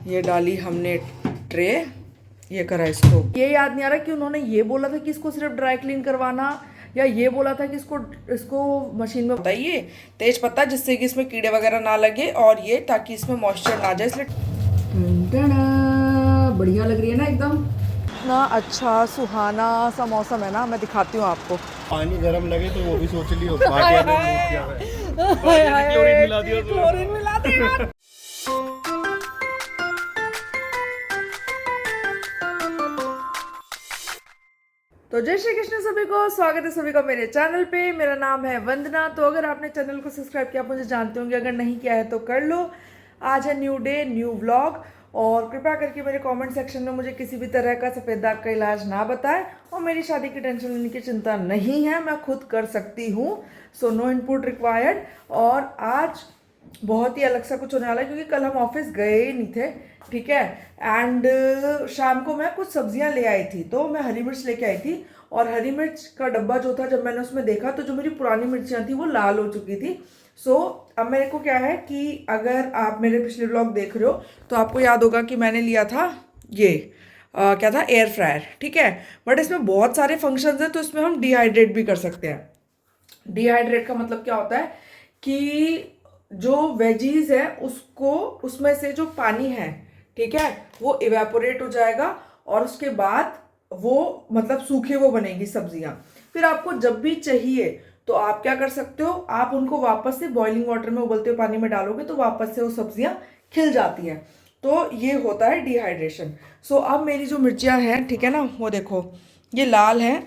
ये डाली हमने ट्रे, ये करा इसको। ये याद नहीं आ रहा कि उन्होंने ये बोला था कि इसको सिर्फ ड्राई क्लीन करवाना या ये बोला था कि इसको मशीन में बताइए। तेज पत्ता, जिससे कि इसमें कीड़े वगैरह ना लगे, और ये ताकि इसमें मॉइस्चर ना जाए, इसलिए बढ़िया लग रही है ना एकदम। इतना अच्छा सुहाना सा मौसम है ना, मैं दिखाती हूँ आपको। पानी गर्म लगे तो वो भी सोच लियो। क्लोरीन मिला दिया। तो जय श्री कृष्ण सभी को, स्वागत है सभी का मेरे चैनल पे। मेरा नाम है वंदना। तो अगर आपने चैनल को सब्सक्राइब किया, आप मुझे जानते होंगे, अगर नहीं किया है तो कर लो। आज है न्यू डे न्यू व्लॉग, और कृपया करके मेरे कमेंट सेक्शन में मुझे किसी भी तरह का सफ़ेद दाग का इलाज ना बताएं, और मेरी शादी की टेंशन लेने की चिंता नहीं है, मैं खुद कर सकती हूँ। So no input required. और आज बहुत ही अलग सा कुछ होने वाला है, क्योंकि कल हम ऑफिस गए ही नहीं थे, ठीक है। एंड शाम को मैं कुछ सब्जियां ले आई थी, तो मैं हरी मिर्च लेके आई थी, और हरी मिर्च का डब्बा जो था, जब मैंने उसमें देखा तो जो मेरी पुरानी मिर्चियां थी वो लाल हो चुकी थी। सो अब मेरे को क्या है कि अगर आप मेरे पिछले व्लॉग देख रहे हो तो आपको याद होगा कि मैंने लिया था ये क्या था, एयर फ्रायर, ठीक है। बट इसमें बहुत सारे फंक्शंस हैं, तो इसमें हम डिहाइड्रेट भी कर सकते हैं। डिहाइड्रेट का मतलब क्या होता है कि जो वेजीज है उसको, उसमें से जो पानी है, ठीक है, वो इवेपोरेट हो जाएगा, और उसके बाद वो मतलब सूखे वो बनेगी सब्जियां। फिर आपको जब भी चाहिए तो आप क्या कर सकते हो, आप उनको वापस से बॉइलिंग वाटर में, उबलते हुए पानी में डालोगे तो वापस से वो सब्जियां खिल जाती हैं। तो ये होता है डिहाइड्रेशन। सो अब मेरी जो मिर्चियां हैं, ठीक है ना, वो देखो ये लाल है।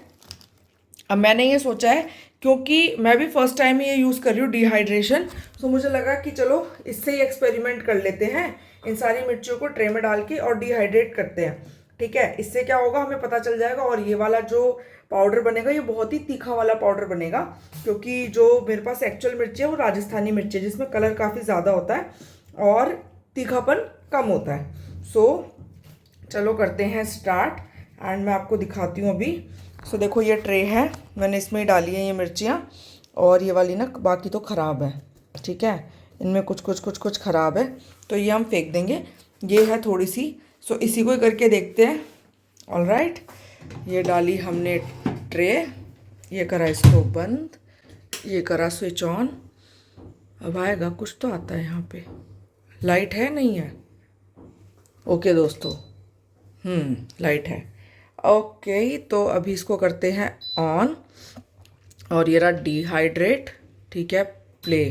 अब मैंने ये सोचा है, क्योंकि मैं भी फर्स्ट टाइम ये यूज़ कर रही हूँ डिहाइड्रेशन, तो मुझे लगा कि चलो इससे ही एक्सपेरिमेंट कर लेते हैं, इन सारी मिर्चियों को ट्रे में डाल के और डिहाइड्रेट करते हैं, ठीक है। इससे क्या होगा, हमें पता चल जाएगा। और ये वाला जो पाउडर बनेगा, ये बहुत ही तीखा वाला पाउडर बनेगा, क्योंकि जो मेरे पास एक्चुअल मिर्ची है वो राजस्थानी मिर्ची है, जिसमें कलर काफ़ी ज़्यादा होता है और तीखापन कम होता है। सो चलो करते हैं स्टार्ट, एंड मैं आपको दिखाती हूँ अभी। सो देखो ये ट्रे है, मैंने इसमें ही डाली है ये मिर्चियाँ, और ये वाली ना बाकी तो ख़राब है, ठीक है, इनमें कुछ ख़राब है, तो ये हम फेंक देंगे। ये है थोड़ी सी, सो इसी को ही करके देखते हैं। ऑलराइट, ये डाली हमने ट्रे, ये करा इसको बंद, ये करा स्विच ऑन। अब आएगा, कुछ तो आता है यहाँ पे। लाइट है, नहीं है? ओके दोस्तों, लाइट है। ओके, तो अभी इसको करते हैं ऑन, और ये रहा डिहाइड्रेट, ठीक है, प्ले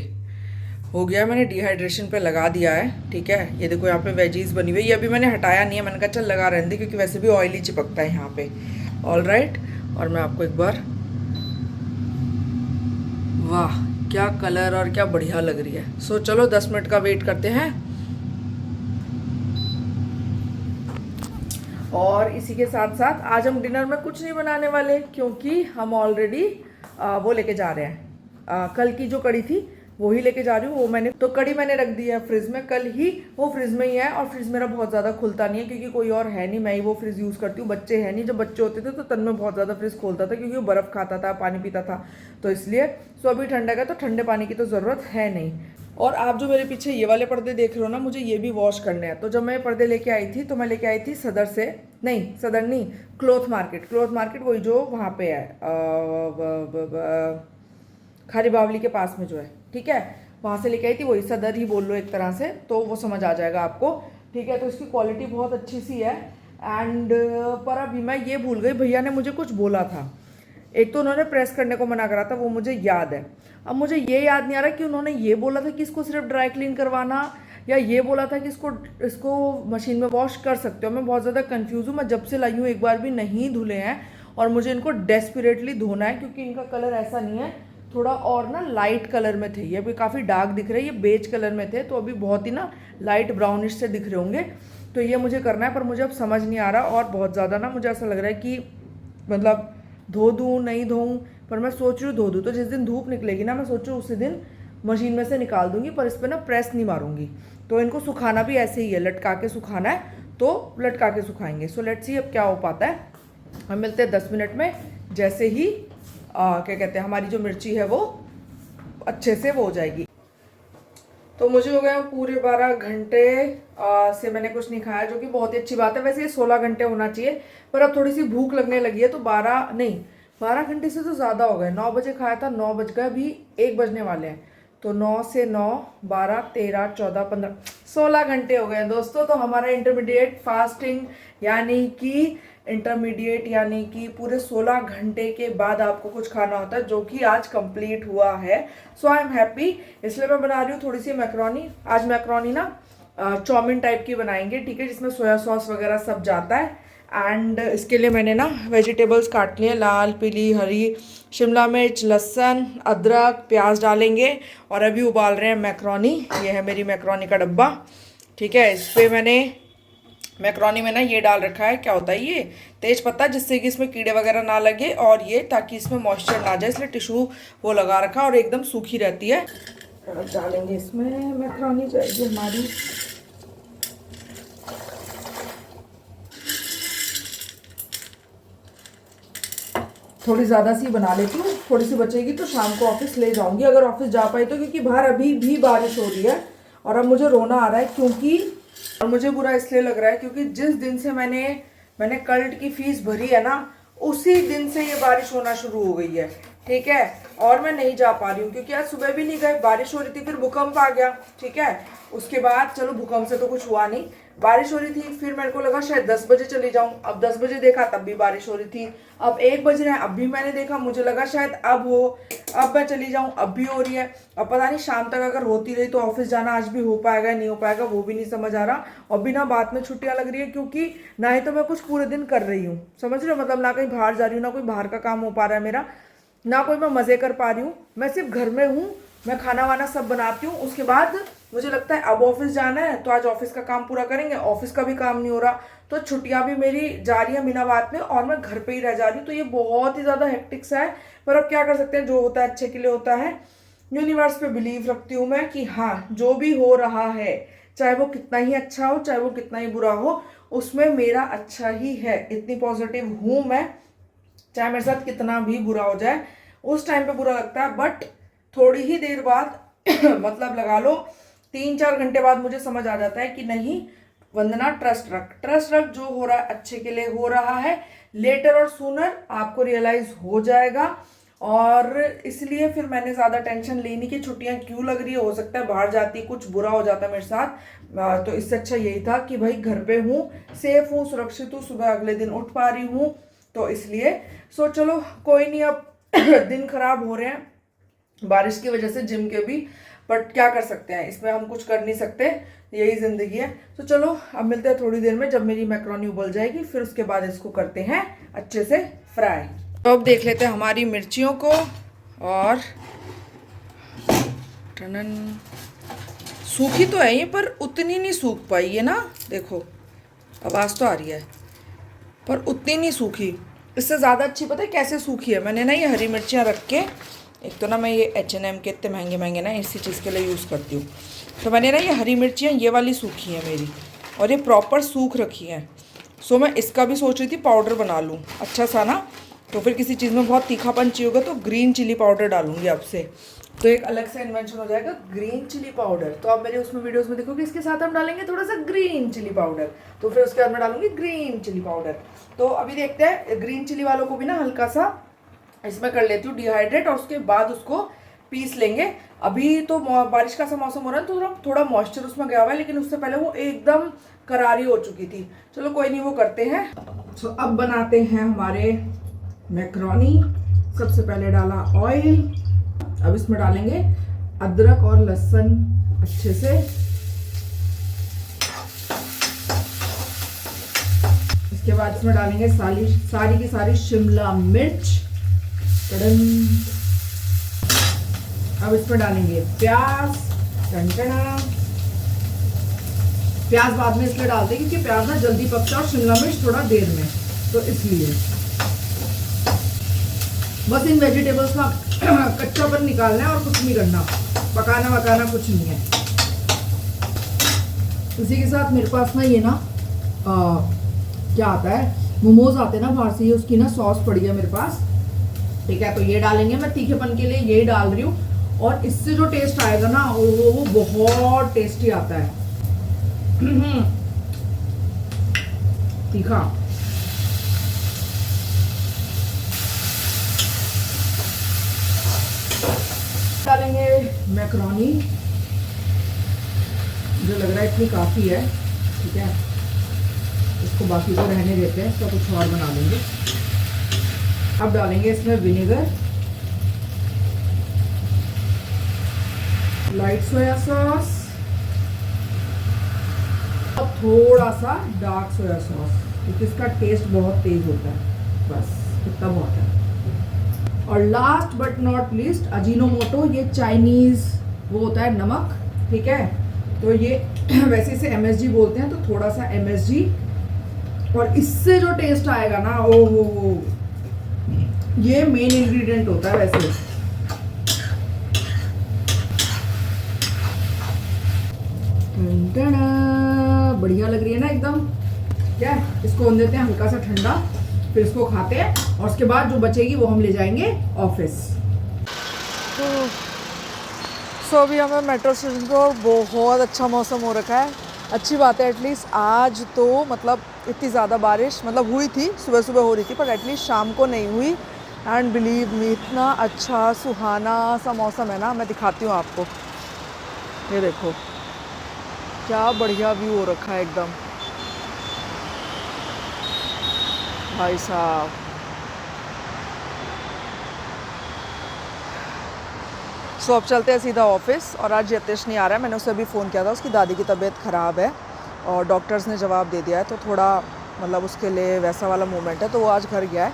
हो गया। मैंने डिहाइड्रेशन पे लगा दिया है, ठीक है। ये देखो यहाँ पे वेजीज बनी हुई है, ये अभी मैंने हटाया नहीं है, मैंने कहा चल लगा रहने दे, क्योंकि वैसे भी ऑयल ही चिपकता है यहाँ पे। ऑल राइट, और मैं आपको एक बार, वाह क्या कलर और क्या बढ़िया लग रही है। सो चलो 10 मिनट का वेट करते हैं। और इसी के साथ साथ आज हम डिनर में कुछ नहीं बनाने वाले, क्योंकि हम ऑलरेडी वो लेके जा रहे हैं, कल की जो कड़ी थी वो ही लेके जा रही हूँ। वो मैंने तो कड़ी मैंने रख दी है फ्रिज में, कल ही वो फ्रिज में ही है। और फ्रिज मेरा बहुत ज़्यादा खुलता नहीं है, क्योंकि कोई और है नहीं, मैं ही वो फ्रिज यूज़ करती हूँ। बच्चे हैं नहीं, जब बच्चे होते थे तो तन में बहुत ज़्यादा फ्रिज खोलता था, क्योंकि वो बर्फ़ खाता था, पानी पीता था, तो इसलिए। सो अभी ठंडा का तो ठंडे पानी की तो ज़रूरत है नहीं। और आप जो मेरे पीछे ये वाले पर्दे देख रहे हो ना, मुझे ये भी वॉश करने हैं। तो जब मैं ये पर्दे लेके आई थी, तो मैं लेके आई थी सदर से, नहीं सदर नहीं, क्लॉथ मार्केट वही जो वहाँ पे है, खारी बावली के पास में जो है, ठीक है, वहाँ से लेके आई थी। वही सदर ही बोल लो एक तरह से, तो वो समझ आ जाएगा आपको, ठीक है। तो इसकी क्वालिटी बहुत अच्छी सी है। एंड पर अभी मैं ये भूल गई, भैया ने मुझे कुछ बोला था। एक तो उन्होंने प्रेस करने को मना करा था, वो मुझे याद है। अब मुझे ये याद नहीं आ रहा कि उन्होंने ये बोला था कि इसको सिर्फ ड्राई क्लीन करवाना, या ये बोला था कि इसको मशीन में वॉश कर सकते हो। मैं बहुत ज़्यादा कंफ्यूज हूँ। मैं जब से लाई हूँ एक बार भी नहीं धुले हैं, और मुझे इनको डेस्परेटली धोना है, क्योंकि इनका कलर ऐसा नहीं है, थोड़ा और ना लाइट कलर में थे। ये अभी काफ़ी डार्क दिख रहे हैं, ये बेज कलर में थे, तो अभी बहुत ही ना लाइट ब्राउनिश से दिख रहे होंगे। तो ये मुझे करना है, पर मुझे अब समझ नहीं आ रहा, और बहुत ज़्यादा ना मुझे ऐसा लग रहा है कि मतलब धो दूँ नहीं धोऊँ। पर मैं सोच रही हूँ धो दूँ, तो जिस दिन धूप निकलेगी ना, मैं सोच रही हूँ उसी दिन मशीन में से निकाल दूँगी, पर इस पर ना प्रेस नहीं मारूंगी। तो इनको सुखाना भी ऐसे ही है, लटका के सुखाना है, तो लटका के सुखाएंगे। सो लेट्स सी अब क्या हो पाता है। हम मिलते हैं 10 मिनट में, जैसे ही क्या कहते हैं, हमारी जो मिर्ची है वो अच्छे से वो हो जाएगी। तो मुझे हो गए पूरे 12 घंटे से मैंने कुछ नहीं खाया, जो कि बहुत ही अच्छी बात है। वैसे ये 16 घंटे होना चाहिए, पर अब थोड़ी सी भूख लगने लगी है, तो 12 घंटे से तो ज़्यादा हो गए। 9 बजे खाया था, 9 बज गए, अभी 1 बजने वाले हैं। तो 9 से 9, 12, 13, 14, 15, 16 घंटे हो गए हैं दोस्तों। तो हमारा इंटरमीडिएट फास्टिंग यानी कि पूरे 16 घंटे के बाद आपको कुछ खाना होता है, जो कि आज कंप्लीट हुआ है। सो आई एम हैप्पी। इसलिए मैं बना रही हूँ थोड़ी सी मैक्रोनी। आज मैक्रोनी ना चाउमीन टाइप की बनाएंगे, ठीक है, जिसमें सोया सॉस वगैरह सब जाता है। एंड इसके लिए मैंने ना वेजिटेबल्स काट लिए, लाल, पीली, हरी, शिमला मिर्च, लहसुन, अदरक, प्याज डालेंगे। और अभी उबाल रहे हैं मैक्रोनी। ये है मेरी मैक्रोनी का डब्बा, ठीक है। इस पर मैंने मैक्रोनी में ना ये डाल रखा है, क्या होता है ये, तेज पत्ता, जिससे कि इसमें कीड़े वगैरह ना लगे, और ये ताकि इसमें मॉइस्चर ना जाए, इसलिए टिश्यू वो लगा रखा और एकदम सूखी रहती है। डालेंगे इसमें, मैक्रोनी जाएगी हमारी। थोड़ी ज़्यादा सी बना लेती हूँ, थोड़ी सी बचेगी तो शाम को ऑफिस ले जाऊंगी, अगर ऑफिस जा पाई तो, क्योंकि बाहर अभी भी बारिश हो रही है। और अब मुझे रोना आ रहा है, क्योंकि और मुझे बुरा इसलिए लग रहा है क्योंकि जिस दिन से मैंने कल्ट की फीस भरी है ना, उसी दिन से ये बारिश होना शुरू हो गई है, ठीक है। और मैं नहीं जा पा रही हूँ, क्योंकि आज सुबह भी नहीं गए, बारिश हो रही थी, फिर भूकंप आ गया, ठीक है। उसके बाद चलो भूकंप से तो कुछ हुआ नहीं, बारिश हो रही थी, फिर मेरे को लगा शायद 10 बजे चली जाऊं। अब 10 बजे देखा तब भी बारिश हो रही थी। अब 1 बज रहे हैं, अब भी मैंने देखा, मुझे लगा शायद अब मैं चली जाऊं, अब भी हो रही है। अब पता नहीं शाम तक अगर होती रही तो ऑफिस जाना आज भी हो पाएगा नहीं हो पाएगा, वो भी नहीं समझ आ रहा। और बिना बात में छुट्टियां लग रही है, क्योंकि ना ही तो मैं कुछ पूरे दिन कर रही हूँ, समझ रहे हो, मतलब ना कहीं बाहर जा रही हूँ, ना कोई बाहर का काम हो पा रहा है मेरा, ना कोई मैं मज़े कर पा रही हूँ। मैं सिर्फ घर में हूँ, मैं खाना वाना सब बनाती हूँ। उसके बाद मुझे लगता है अब ऑफिस जाना है, तो आज ऑफिस का काम पूरा करेंगे, ऑफिस का भी काम नहीं हो रहा, तो छुट्टियां भी मेरी जा रही हैं बिना बात में, और मैं घर पे ही रह जा रही हूँ। तो ये बहुत ही ज़्यादा हेक्टिक सा है, पर अब क्या कर सकते हैं, जो होता है अच्छे के लिए होता है। यूनिवर्स पे बिलीव रखती हूँ मैं कि हाँ, जो भी हो रहा है, चाहे वो कितना ही अच्छा हो, चाहे वो कितना ही बुरा हो, उसमें मेरा अच्छा ही है। इतनी पॉजिटिव हूँ मैं, चाहे मेरे साथ कितना भी बुरा हो जाए, उस टाइम पे बुरा लगता है, बट थोड़ी ही देर बाद मतलब लगा लो 3-4 घंटे बाद मुझे समझ आ जाता है कि नहीं वंदना, ट्रस्ट रख, जो हो रहा है अच्छे के लिए हो रहा है। लेटर और सूनर आपको रियलाइज हो जाएगा। और इसलिए फिर मैंने ज़्यादा टेंशन ली नहीं कि छुट्टियां क्यों लग रही है, हो सकता है बाहर जाती कुछ बुरा हो जाता मेरे साथ। तो इससे अच्छा यही था कि भाई घर पे हूँ, सेफ हूँ, सुरक्षित हूँ, सुबह अगले दिन उठ पा रही हूँ, तो इसलिए चलो कोई नहीं। अब दिन खराब हो रहे हैं बारिश की वजह से, जिम के भी, बट क्या कर सकते हैं, इसमें हम कुछ कर नहीं सकते, यही ज़िंदगी है। तो चलो अब मिलते हैं थोड़ी देर में, जब मेरी मैक्रोनी उबल जाएगी, फिर उसके बाद इसको करते हैं अच्छे से फ्राई। तो अब देख लेते हैं हमारी मिर्चियों को, और टनन सूखी तो है ये, पर उतनी नहीं सूख पाई है ना, देखो आवाज़ तो आ रही है, पर उतनी नहीं सूखी। इससे ज़्यादा अच्छी पता है कैसे सूखी है, मैंने ना ये हरी मिर्चियाँ रख के, एक तो ना मैं ये H&M के इतने महंगे महंगे ना इसी चीज़ के लिए यूज़ करती हूँ, तो मैंने ना ये हरी मिर्चियाँ ये वाली सूखी हैं मेरी, और ये प्रॉपर सूख रखी हैं। सो मैं इसका भी सोच रही थी पाउडर बना लूँ अच्छा सा ना, तो फिर किसी चीज़ में बहुत तीखापन चाहिए होगा तो ग्रीन चिली पाउडर डालूंगी अब से, तो एक अलग से इन्वेंशन हो जाएगा, ग्रीन चिली पाउडर। तो आप मेरे उसमें वीडियोस में देखोगे इसके साथ हम डालेंगे थोड़ा सा ग्रीन चिली पाउडर, तो फिर उसके बाद मैं डालूंगी ग्रीन चिली पाउडर। तो अभी देखते हैं, ग्रीन चिली वालों को भी ना हल्का सा इसमें कर लेती हूँ डिहाइड्रेट, और उसके बाद उसको पीस लेंगे। अभी तो बारिश का सा मौसम हो रहा है, तो थोड़ा मॉइस्चर उसमें गया हुआ है, लेकिन उससे पहले वो एकदम करारी हो चुकी थी। चलो कोई नहीं, वो करते हैं। तो अब बनाते हैं हमारे मैक्रोनी। सबसे पहले डाला ऑयल, अब इसमें डालेंगे अदरक और लहसुन अच्छे से, इसके बाद इसमें डालेंगे सारी की सारी शिमला मिर्च। अब इसमें डालेंगे प्याज। प्याज बाद में इसलिए डालते हैं क्योंकि प्याज ना जल्दी पकता है और शिमला मिर्च थोड़ा देर में, तो इसलिए बस इन वेजिटेबल्स का कच्चापन निकालना है और कुछ नहीं करना, पकाना वकाना कुछ नहीं है। इसी के साथ मेरे पास ना ये ना क्या आता है, मोमोज आते हैं ना बाहर से, ये उसकी ना सॉस पड़ी है मेरे पास, ठीक है, तो ये डालेंगे। मैं तीखेपन के लिए यही डाल रही हूँ। और इससे जो टेस्ट आएगा ना वो बहुत टेस्टी आता है। तीखा। डालेंगे मैक्रोनी, जो लग रहा है इतनी काफ़ी है, ठीक है। इसको बाकी को रहने देते हैं, इसका कुछ और बना लेंगे। अब डालेंगे इसमें विनेगर, लाइट सोया सॉस और थोड़ा सा डार्क सोया सॉस, क्योंकि इसका टेस्ट बहुत तेज होता है। बस इतना बहुत है। और last but not least Ajinomoto, ये चाइनीज़ वो होता है नमक, ठीक है। तो ये वैसे इसे MSG बोलते हैं, तो थोड़ा सा MSG। और इससे जो टेस्ट आएगा ना, ओ हो, ये मेन इंग्रेडिएंट होता है वैसे। बढ़िया लग रही है ना एकदम। क्या, इसको होने देते हैं हल्का सा ठंडा, फिर इसको खाते हैं और उसके बाद जो बचेगी वो हम ले जाएंगे ऑफिस। सो अभी हमें मेट्रो स्टेशन पर बहुत अच्छा मौसम हो रखा है। अच्छी बात है, एटलीस्ट आज तो मतलब इतनी ज़्यादा बारिश मतलब हुई थी, सुबह सुबह हो रही थी, पर एटलीस्ट शाम को नहीं हुई। एंड बिलीव मी, इतना अच्छा सुहाना सा मौसम है ना। मैं दिखाती हूँ आपको, ये देखो क्या बढ़िया व्यू हो रखा है एकदम भाई साहब। सो अब चलते हैं सीधा ऑफिस। और आज यतेश नहीं आ रहा है, मैंने उसे अभी फ़ोन किया था, उसकी दादी की तबीयत ख़राब है और डॉक्टर्स ने जवाब दे दिया है, तो थोड़ा मतलब उसके लिए वैसा वाला मूवमेंट है, तो वो आज घर गया है।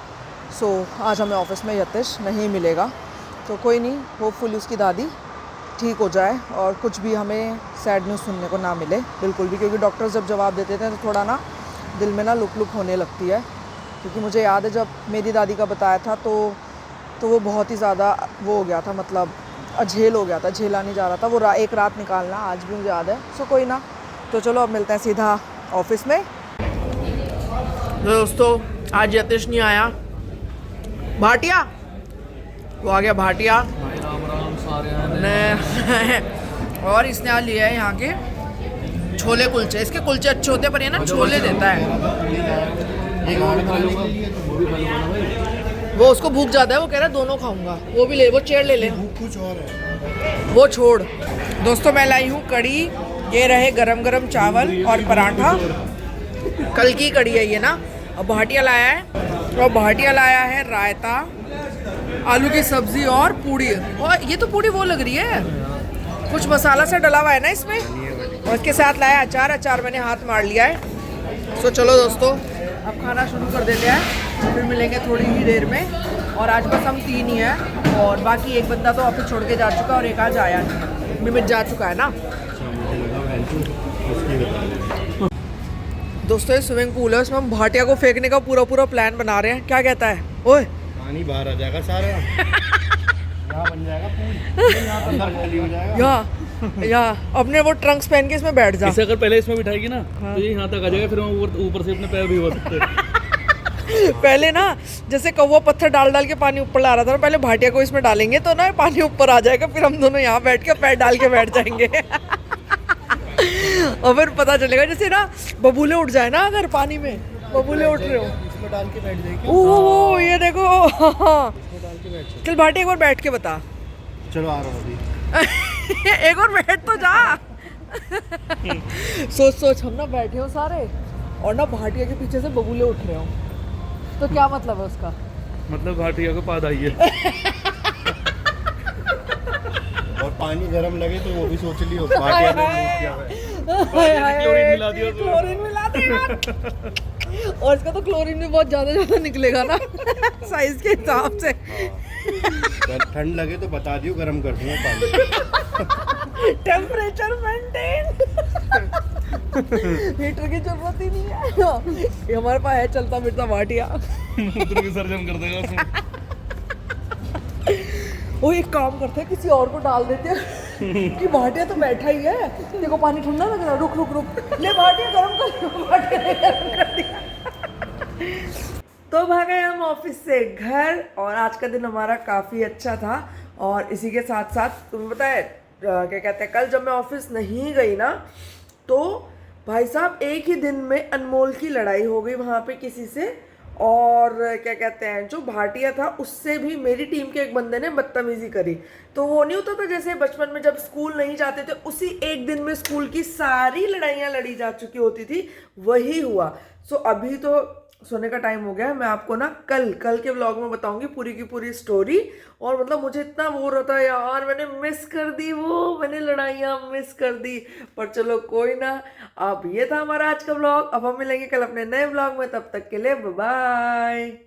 सो आज हमें ऑफिस में यतेश नहीं मिलेगा, तो कोई नहीं, होपफुली उसकी दादी ठीक हो जाए और कुछ भी हमें सैड न्यूज़ सुनने को ना मिले बिल्कुल भी, क्योंकि डॉक्टर्स जब जवाब देते थे तो थोड़ा ना दिल में ना लुक लुक होने लगती है। क्योंकि मुझे याद है जब मेरी दादी का बताया था तो वो बहुत ही ज़्यादा वो हो गया था, मतलब अझेल हो गया था, झेला नहीं जा रहा था वो एक रात निकालना, आज भी मुझे याद है। सो कोई ना, तो चलो अब मिलते हैं सीधा ऑफिस में। दोस्तों आज यतेश नहीं आया, भाटिया वो आ गया, भाटिया ने और इसने आज लिया है यहाँ के छोले कुलचे। इसके कुलचे अच्छे होते हैं, पर ये ना छोले देता है। वो उसको भूख ज़्यादा है, वो कह रहा है दोनों खाऊंगा, वो भी ले, वो चेयर ले ले, कुछ और है वो छोड़। दोस्तों मैं लाई हूँ कड़ी, ये रहे गरम गरम चावल और पराठा, कल की कड़ी है ये ना। और भाटिया लाया है, और भाटिया लाया है रायता, आलू की सब्जी और पूड़ी। और ये तो पूड़ी वो लग रही है, कुछ मसाला सा डला हुआ है ना इसमें। और इसके साथ लाया अचार, अचार मैंने हाथ मार लिया है। सो चलो दोस्तों अब खाना शुरू कर देते हैं, फिर मिलेंगे थोड़ी ही देर में। और आज बस हम 3 ही हैं, और बाकी एक बंदा तो ऑफिस छोड़ के जा चुका और एक आज आया नहीं, मिमित जा चुका है ना। दोस्तों ये स्विमिंग पूल है, उसमें हम भाटिया को फेंकने का पूरा प्लान बना रहे हैं। क्या कहता है? ओए पानी बाहर आ जाएगा सारा, यहाँ बन जाएगा पूल, अंदर खाली हो जाएगा। यहाँ अपने वो ट्रंक्स पहन के इसमें बैठ जा। इसे अगर पहले इसमें बिठाएगी ना तो ये यहाँ तक आ जाएगा, फिर हम ऊपर से अपने पैर भी हो सकते हैं। पहले ना जैसे कौवा पत्थर डाल डाल के पानी ऊपर ला रहा था, पहले भाटिया को इसमें डालेंगे तो ना पानी ऊपर आ जाएगा, फिर हम दोनों यहाँ बैठ के पैर डाल के बैठ जाएंगे। और फिर पता चलेगा जैसे ना बबूले उठ जाए ना, अगर पानी में बबूले उठ रहे हो, इसमें डाल के बैठ जाएगी। ओह ये देखो। इसमें डाल के बैठ चल भाटिया एक बार बैठ के बता। चलो आ रहा हूँ अभी। एक और बैठ तो जा। सोच हम ना बैठे हो सारे और ना भाटिया के पीछे से बबूले उठ रहे हो, तो क्या मतलब है उसका? मतलब भाटिया को पाद आई है। और पानी गर्म लगे तो वो भी सोच लियो, भाटिया ने यूज किया है। क्लोरीन मिला दिया उसमें। क्लोरीन मिला देगा। और इसका तो क्लोरीन भी बहुत ज्यादा निकलेगा ना साइज के हिसाब से। ठंड लगे तो बता दियो, गर्म कर दूंगा पानी। Temperature maintain. हीटर की जरूरत ही नहीं है, ये हमारे पास है चलता फिरता भाटिया। मूत्र विसर्जन कर देगा उसमें। वो एक काम करते हैं, किसी और को डाल देते हैं कि भाटिया तो बैठा ही है, देखो पानी ठंडा लग रहा है, रुक रुक रुक, ले भाटिया गर्म कर दिया, भाटिया ने गर्म कर दिया। तो भागे हम ऑफिस से घर, और आज का दिन हमारा काफ़ी अच्छा था। और इसी के साथ साथ तुम्हें पता है क्या कहते हैं, कल जब मैं ऑफिस नहीं गई ना, तो भाई साहब एक ही दिन में अनमोल की लड़ाई हो गई वहाँ पे किसी से, और क्या कहते हैं जो भाटिया था उससे भी मेरी टीम के एक बंदे ने बदतमीजी करी। तो वो नहीं होता था जैसे बचपन में जब स्कूल नहीं जाते थे उसी एक दिन में स्कूल की सारी लड़ाइयाँ लड़ी जा चुकी होती थी, वही हुआ। सो अभी तो सोने का टाइम हो गया है। मैं आपको ना कल के व्लॉग में बताऊंगी पूरी की पूरी स्टोरी। और मतलब मुझे इतना बोर होता है यार, मैंने मिस कर दी, वो मैंने लड़ाइयाँ मिस कर दी। पर चलो कोई ना, अब ये था हमारा आज का व्लॉग। अब हम मिलेंगे कल अपने नए व्लॉग में, तब तक के लिए बाय बाय।